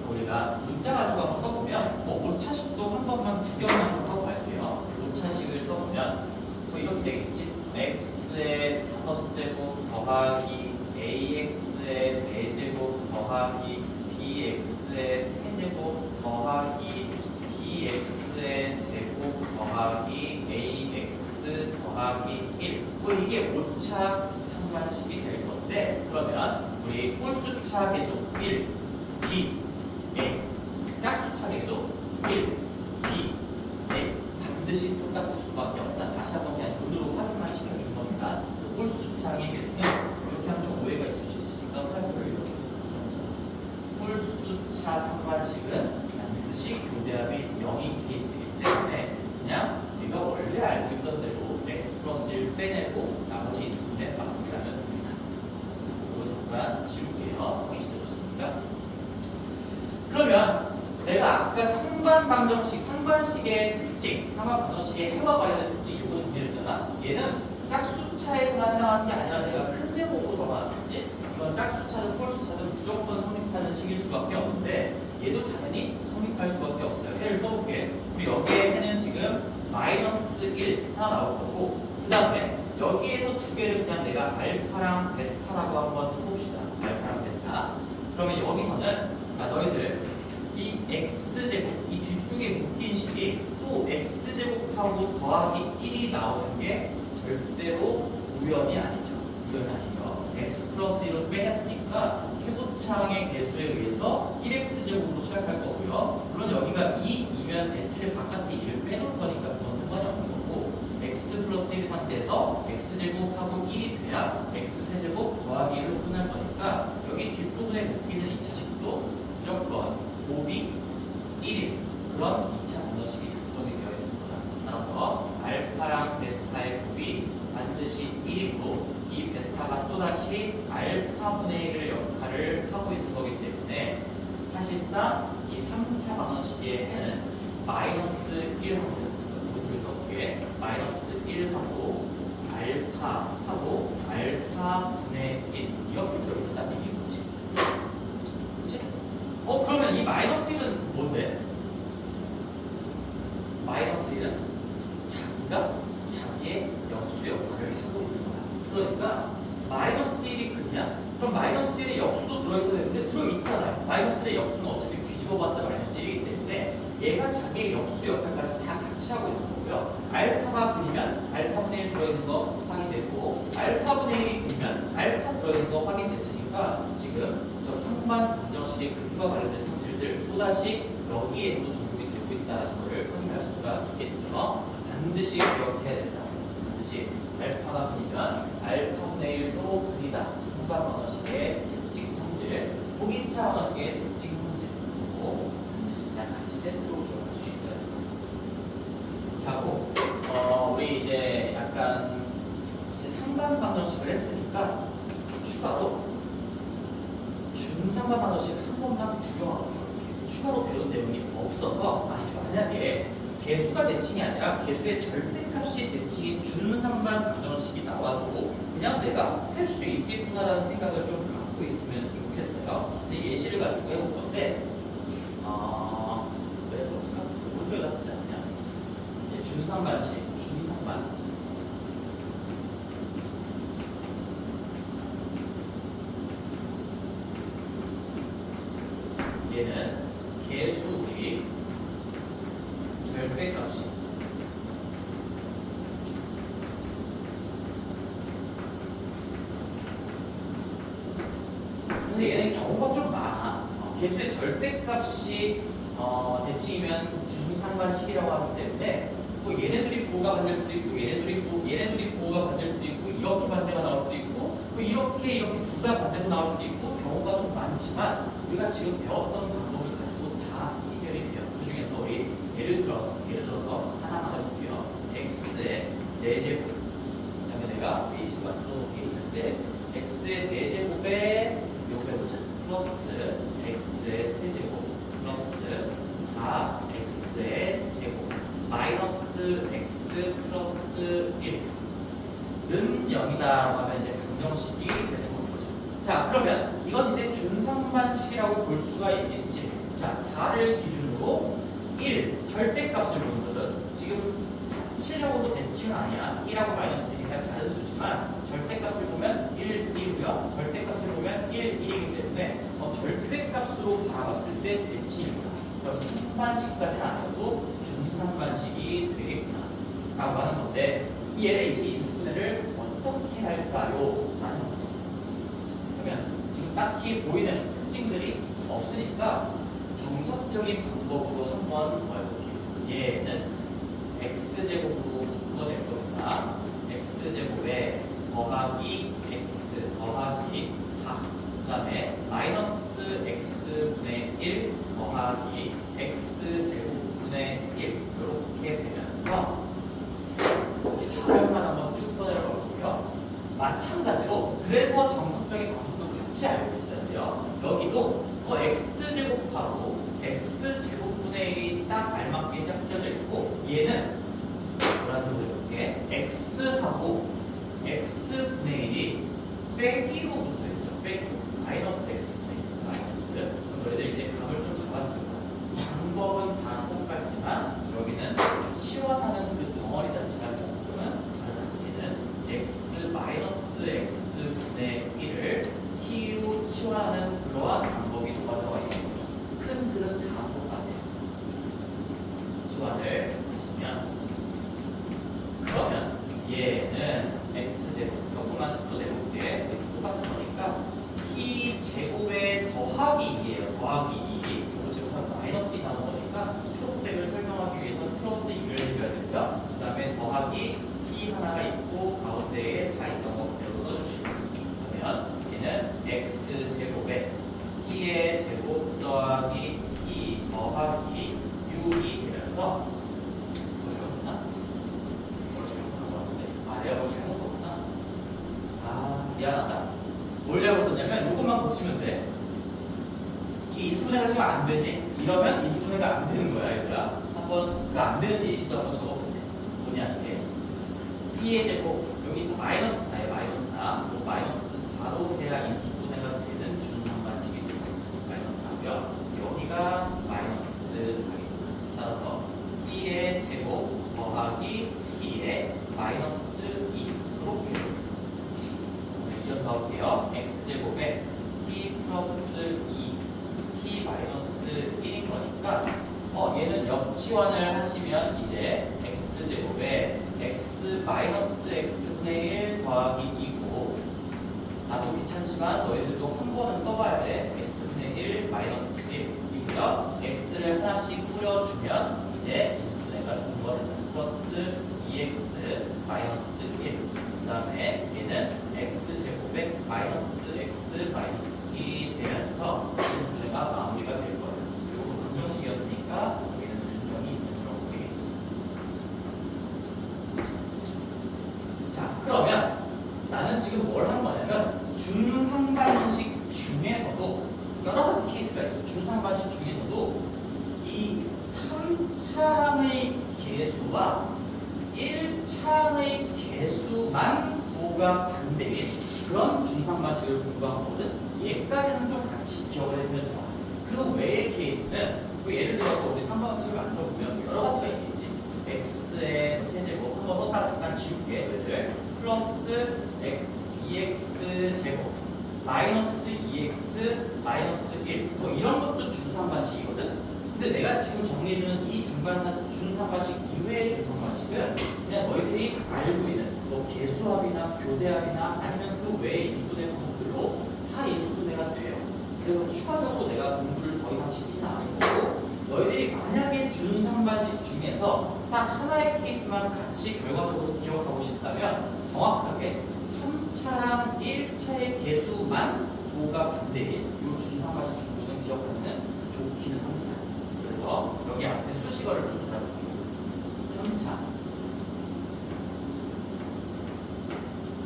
우리가 문자 가지고 한번 써보면 뭐 5차식도 한 번만 구경만 좀 하고 갈게요. 5차식을 써보면 뭐 이렇게 되겠지. x의 5제곱 더하기 ax의 4제곱 더하기 bx의 3제곱 더하기 bx의 제곱 더하기 ax 더하기 1. 뭐 이게 5차 상반식이 될 건데 그러면 우리 홀수차 계수 1, b, a 짝수차 계수 1, b, a 반드시 똑같을 수밖에 없다. 다시 한번 그냥 눈으로 확인만 시켜준 겁니다. 홀수차의 계수는 이렇게 하면 좀 오해가 있을 수 있으니까 활표를 이렇게 홀수차 상반식은 반드시 반드시 교대합이 0인 케이스이기 때문에 그냥 우리가 원래 알고 있던 대로 x 플러스 1 빼내고 나머지 인수분해 마무리하면 됩니다. 자, 이거 잠깐 지울게요. 확인시켜줬습니다. 그러면 내가 아까 상반식의 특징, 상반방정식의 해와 관련된 특징 이거 정리했잖아. 얘는 짝수차에서만 해당하는 게 아니라 내가 큰 제곱으로 적어놨었지. 이건 짝수차든 홀수차든 무조건 성립하는 식일 수밖에 없는데 얘도 당연히 성립할 수밖에 없어요. 해를 써볼게. 우리 여기에 해는 지금 마이너스 1 하나 나올 거고 그 다음에 여기에서 두 개를 그냥 내가 알파랑 베타라고 한번 해봅시다. 알파랑 베타. 그러면 여기서는 자 너희들 이 x제곱, 이 뒤쪽에 묶인 식이 또 x제곱하고 더하기 1이 나오는 게 절대로 우연이 아니죠. 우연이 아니죠. x 플러스 1로 빼냈으니까 최고차항의 개수에 의해서 1x제곱으로 시작할 거고요. 물론 여기가 2이면 애초에 바깥에 2를 빼놓을 거니까 그건 상관이 없는 거고 x 플러스 1 상태에서 x제곱하고 1이 돼야 x세제곱 더하기 1로 끝날 거니까 여기 뒷부분에 묶이는 2차식도 무조건 곱이 1인 그런 2차 방정식이 작성이 되어 있습니다. 따라서 알파랑 베타의 곱이 반드시 1이고 이 베타가 또다시 알파분의 1의 역할을 하고 있는 거기 때문에 사실상 이 3차 방정식의 해는 마이너스 1하고 오른쪽에서 어떻게 마이너스 1하고 알파하고 알파분의 1 이렇게 들어있었다는 얘기지. 그러면 이 마이너스 1은 뭔데? 마이너스 1은 자기의 역수 역할을 하고 있는 거야. 그러니까 마이너스 1이 그냥 그럼 마이너스 1의 역수도 들어있어야 되는데 들어있잖아요. 마이너스 1의 역수는 어차피 뒤집어봤자 마이너스 1이기 때문에 얘가 자기의 역수 역할까지 다 같이 하고 있는 거고요. 알파가 그리면 알파분의 1 들어있는 거 확인됐고 알파분의 1이 그리면 알파 들어있는 거 확인됐으니까 지금 저 상반 방정식의 근과 관련된 성질들 또다시 여기에도 적용이 되고 있다는 것을 확인할 수가 있겠죠. 반드시 기억해야 된다. 반드시 알파가 그리면 알파분의 1도 그리다. 상반 방정식의 특징 성질, 호기차 방정식의 특징 성질이고 반드시 그냥 같이 세트로 기억할 수 있어야 됩니다. 하고 우리 이제 약간 이제 상반 방정식을 했으니까 추가로 중상반 방정식 한 번만 구경하고 이렇게 추가로 배운 내용이 없어서 만약에 개수가 대칭이 아니라 개수의 절대값이 대칭인 준상반 방정식이 나와도 그냥 내가 할 수 있겠구나라는 생각을 좀 갖고 있으면 좋겠어요. 근데 예시를 가지고 해볼 건데 그래서 오른쪽에다 쓰지 않냐? 준상반식, 준상반. 얘는 개수의 절대값이 근데 얘는 경우가 좀 많아. 개수의 절대값이 대칭이면 준상반식이라고 하기 때문에 뭐 얘네들이 부호가 반될 수도 있고 얘네들이 부호가 반될 수도 있고 이렇게 반대가 나올 수도 있고 뭐 이렇게 둘 다 반대로 나올 수도 있고 경우가 좀 많지만 우리가 지금 배웠던 방법을 가지고 다 해결이 돼요. 그 중에서 우리 예를 들어서 하나만 해볼게요. x의 4제곱 그다음에 내가 베이스 만들어 놓은 게 있는데 x의 4제곱에 요거 해보자. 플러스 x의 세제곱 플러스 4x의 제곱 마이너스 x 플러스 1은 0이다 하면 이제 방정식이 되는 겁니다. 자 그러면 이건 이제 준상반식이라고 볼 수가 있겠지. 자 4를 기준으로 1 절대값을 보는 거죠. 지금 자체적으로 대칭은 아니야. 1하고 마이너스 1이 그냥 다른 수지만 절대값을 보면 1, 1이고요. 절대값을 보면 1, 1이기 때문에 절대값으로 바라봤을 때 대칭입니다. 그럼 상반식까지는 아니어도 준상반식이 되겠구나 라고 하는 건데 얘를 이제 인수분해를 어떻게 할까요? 라는 거죠. 그러면 지금 딱히 보이는 특징들이 없으니까 정석적인 방법으로 한번 더 해볼게요. 얘는 x제곱으로 묶어낼 겁니다. x제곱에 더하기 x 더하기 4 그 다음에 마이너스 x분의 1 더하기 x 알맞게 짝져져 있고 얘는 노란색으로 해볼게. x하고 x분의 1이 빼기로 붙어있죠. 빼기로. 마이너스 x분의 1. 마이너스. 그럼 너희들 이제 감을 좀 잡았을 거야. 방법은 다 똑같지만 여기는 치환하는 그 덩어리 자체가 조금은 다르다. 얘는 x 마이너스 x분의 1을 t로 치환하는 그러한 방법이 뭐가 들어가 있는 거죠. 큰 틀은 다 똑같아요. 치환을 하시면 그러면 얘는 x제곱 조금만 속도 내볼게. 똑같은 거니까 t 제곱에 더하기 2예요. 더하기 2. 이거 제곱하면 마이너스 2 나오는 거니까 초록색을 설명하기 위해서 플러스 2를 해줘야 되고요. 그 다음에 더하기 t 하나가 있고 가운데에 4 있던 거 그대로 써주시고 그러면 얘는 x제곱에 t의 제곱 더하기 t 더하기 6이 되면서 뭐 잘못했나? 뭘 잘못한 거 같은데? 아 내가 뭘 잘못 썼구나. 아 미안하다. 뭘 잘못 썼냐면 요것만 고치면 돼. 이 인수분해가 지금 안 되지? 이러면 인수분해가 안 되는 거야 얘들아. 한번 그 안 되는 예시도 한번 적어볼게. 뭐냐 이게 t의 제곱 여기서 마이너스 4에 마이너스 4 또 마이너스 4로 해야 인수분해가 되는 준상반식이 되고 마이너스 4고요. 여기가 마이너스 4입니다. 따라서 t의 제곱 더하기 t의 마이너스 2 이렇게 이어서 나올게요. x제곱에 t 플러스 2 t 마이너스 1인 거니까 얘는 역치환을 하시면 이제 x제곱에 x 마이너스 x분의 1 더하기 2고 나도 귀찮지만 너희들도 한 번은 써봐야 돼. x분의 1 마이너스 1이고요. x를 하나씩 뿌려주면 이제 인수분해가 좋은 거 된다. 플러스 2x 마이너스 1. 그 다음에 얘는 x제곱에 마이너스 x 마이너스 1이 되면서 인수분해가 마무리가 될 거예요. 그리고 방정식이었으니까 여기는 분명히 있는 거라고 되겠지. 자, 그러면 나는 지금 뭘 한 거냐면 준상반식 중에서도 여러 가지 케이스가 있어요. 준상반식 중에서도 이 3차항의 개수와 1차항의 개수만 부호가 반대인 그런 준상반식을 공부한 거거든. 얘까지는 좀 같이 기억을 해주면 좋아. 그 외의 케이스는 예를 들어서 우리 3반식을 만들어 보면 여러 가지가 있겠지. x의 세제곱 한번 썼다가 잠깐 지울게. 얘들 플러스 x 2x 제곱 마이너스 2x 마이너스 1 뭐 이런 것도 준상반식이거든. 근데 내가 지금 정리해주는 이 준상반식 이외의 준상반식은 그냥 너희들이 알고 있는 뭐 개수합이나 교대합이나 아니면 그 외의 인수분해 방법들로 다 인수분해가 돼요. 그리고 추가적으로 내가 공부를 더 이상 시키진 않을 거고 너희들이 만약에 준상반식 중에서 딱 하나의 케이스만 같이 결과적으로 기억하고 싶다면 정확하게 3차랑 1차의 개수만 부호가 반대인 이 준상반식 정도는 기억하면 좋기는 합니다. 그래서 여기 앞에 수식어를 좀 찾아볼게요. 3차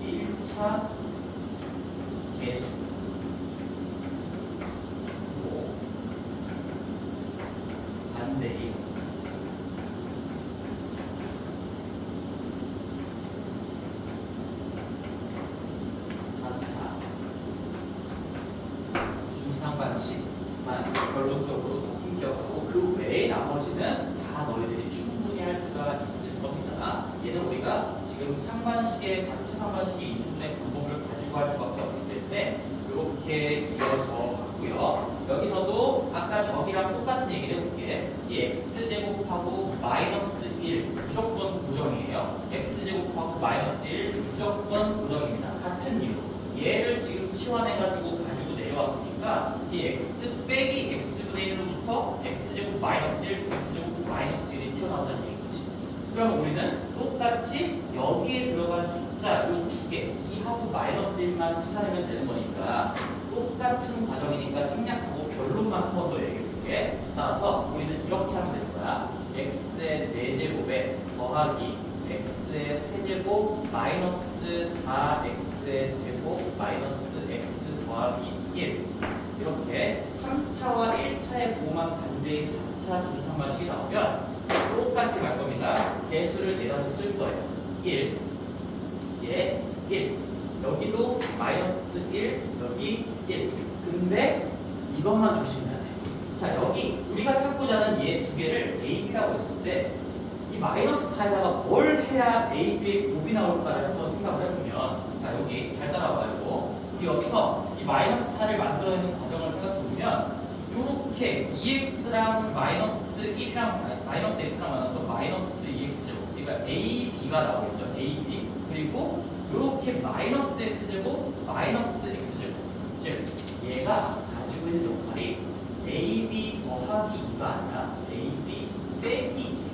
1차 개수 부호 반대인 4차 준상반식만 결론적으로 조금 기억하고 그 외의 나머지는 다 너희들이 충분히 할 수가 있을 겁니다. 얘는 우리가 지금 상반식의 4차 상반식의 인수분해 방법을 가지고 할 수밖에 없기 때문에 이렇게 이어져 봤고요. 여기서도 아까 저기랑 똑같은 얘기를 해볼게. 이 x제곱하고 마이너스 1 무조건 고정이에요. x제곱하고 마이너스 1 무조건 고정입니다. 같은 이유. 얘를 지금 치환해가지고 가지고 내려왔으니까 이 x 빼기 x분의 1로부터 x제곱 마이너스 1, x제곱 마이너스 1이 튀어나온다는 얘기지. 그럼 우리는 똑같이 여기에 들어간 숫자 이 두 개, 2하고 마이너스 1만 찾아내면 되는 거니까 똑같은 과정이니까 생략하고 결론만 한 번 더 얘기해 줄게. 따라서 우리는 이렇게 하면 되는 거야. x의 4제곱에 더하기 x의 세제곱 마이너스 4x의 제곱 마이너스 x 더하기 1 이렇게 3차와 1차의 부호만 반대인 4차 준상반식이 나오면 똑같이 갈 겁니다. 개수를 내다도 쓸 거예요. 1, 얘 1, 여기도 마이너스 1, 여기 1. 근데 이것만 조심해야 돼. 자, 여기 우리가 찾고자 하는 얘 두 개를 A, B라고 했을 때 이 마이너스 4에다가 뭘 해야 A, B의 곱이 나올까를 한번 생각을 해보면, 자, 여기 잘 따라와요. 우리 여기서 이 마이너스 4를 만들어내는 과정을 생각해보면 요렇게 2x랑 마이너스 1이랑 마이너스 x랑 만나서 마이너스 2x제곱, 그러니까 a, b가 나오겠죠. a, b. 그리고 요렇게 마이너스 x제곱, 마이너스 x제곱. 즉 얘가 가지고 있는 역할이 a, b 더하기 2가 아니라 a, b 빼기 2.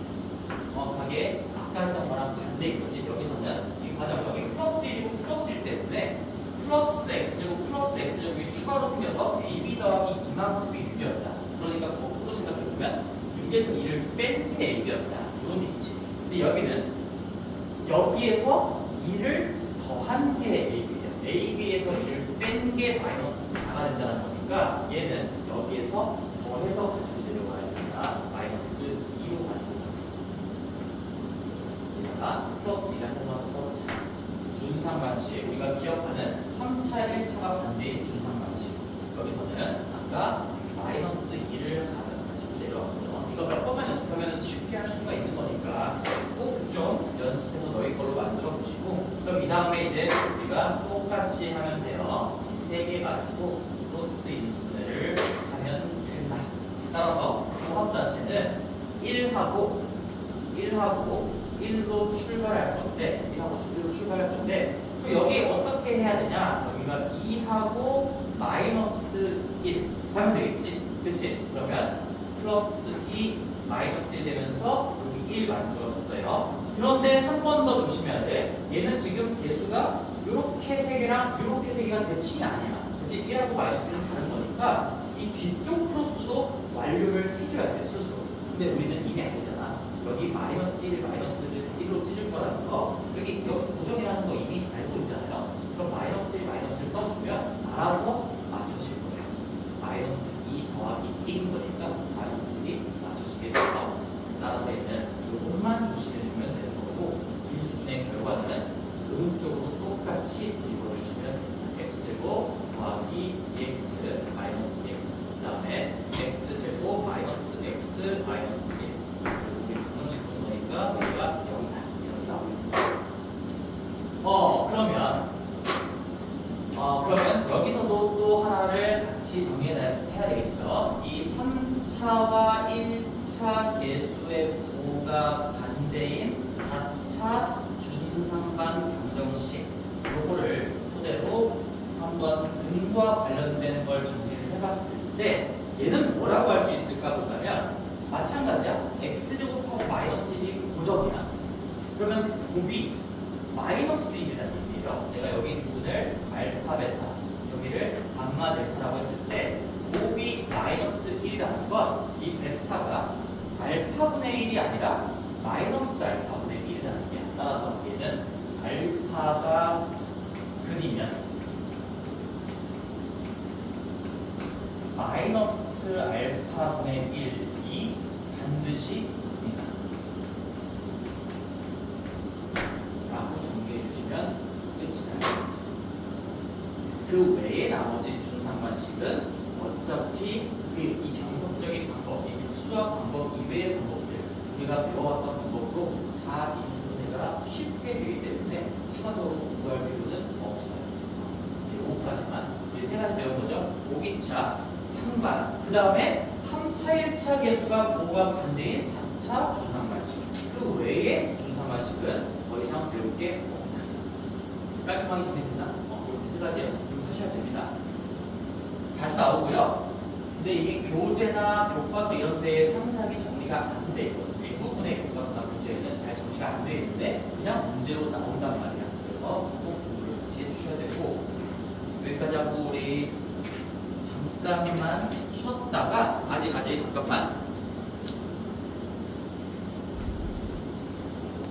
정확하게 아까 했던 거랑 반대인 거지. 여기서는 이 과정, 여기 플러스 1이고 플러스 1 때문에 플러스 x제곱 플러스 x제곱이 추가로 생겨서 ab 더하기 이만큼이 6이었다. 그러니까 거꾸로 생각해보면 6에서 2를 뺀 게 ab였다. 이런 얘기지. 근데 여기는 여기에서 2를 더한 게 ab야. ab에서 2를 뺀 게 마이너스 4가 된다는 거니까 얘는 여기에서 더해서 가지고 내려가야 된다. 마이너스 2로 가지고 여기다가 플러스 2를 한 번만 더 써보자. 준상반식, 우리가 기억하는 3차, 1차가 반대인 준상반식. 여기서는 아까 마이너스 2를 가지고 내려왔죠. 이거 몇 번만 연습하면 쉽게 할 수가 있는 거니까 꼭 좀 연습해서 너희 걸로 만들어 보시고, 그럼 이 다음에 이제 우리가 똑같이 하면 돼요. 이 세 개 가지고 플러스 인수분해를 하면 된다. 따라서 조합 자체는 1하고 1로 출발할 건데, 1로 출발할 건데, 또 여기 어떻게 해야 되냐? 여기가 2하고 마이너스 1 하면 되겠지? 그치? 그러면 플러스 2 마이너스 1 되면서 여기 1 만들어졌어요. 그런데 한 번 더 조심해야 돼. 얘는 지금 개수가 요렇게 세 개랑 요렇게 세 개가 대칭이 아니야. 그치? 1하고 마이너스 1은 다른 거니까 이 뒤쪽 플러스도 완료를 해줘야 돼, 스스로. 근데 우리는 이미 알잖아. 여기 마이너스 1, 마이너스 1로 찢을 거라는 거, 여기 고정이라는 거 이미 알고 있잖아요. 그럼 마이너스 1, 마이너스 1 써주면 알아서 맞춰질 거예요. 마이너스 2 더하기 1인 거니까 마이너스 1이 맞춰지게 돼서, 따라서 얘는 이것만 조심해주면 되는 거고, 인수분의 결과는 오른쪽으로 똑같이 읽어주시면 x제곱 더하기 2x 마이너스 1, 그 다음에 x제곱 마이너스 x 마이너스 1. 방정식 분모니까 여기가 0이다. 이렇게 나옵니다. 그러면 여기서도 또 하나를 같이 정리해야 되겠죠. 이 3차와 1차 개수의 부호가 반대인 4차 준상반 방정식, 요거를 토대로 한번 근과 관련된 걸 정리를 해봤을 때 얘는 뭐라고 할 수 있을까 본다면, 마찬가지야. x제곱하고 마이너스 1이 고정이야. 그러면 곱이 마이너스 1이라는 얘기예요. 내가 여기 부분을 알파, 베타, 여기를 감마, 델타라고 했을 때 곱이 마이너스 1이라는 건 이 베타가 알파분의 1이 아니라 마이너스 알파분의 1이라는 얘기야. 따라서 얘는 알파가 근이면 마이너스 알파분의 1이 반드시 근이다 라고 정리해 주시면 끝이다. 그 외에 나머지 준상반식은 어차피 이 정석적인 방법, 이 특수한 방법 이외의 방법들, 우리가 배워왔던 방법으로 다 인수분해가 쉽게 되기 때문에 추가적으로 공부할 필요는 없어요. 요거까지만 이 세 가지 배운 거죠. 보기차, 상반, 그 다음에 3차, 1차 개수가 부호가 반대인 4차 준상반식. 그 외에 준상반식은 더 이상 배울 게 없다. 깔끔하게 정리됐나? 이렇게 세 가지 연습 좀 하셔야 됩니다. 자주 나오고요. 근데 이게 교재나 교과서 이런 데에 상세하게 정리가 안 돼 있거든. 대부분의 교과서나 교재에는 잘 정리가 안 돼 있는데 그냥 문제로 나온단 말이야. 그래서 꼭 공부를 같이 해주셔야 되고, 여기까지 하고 우리 잠깐만 쉬었다가 아직 잠깐만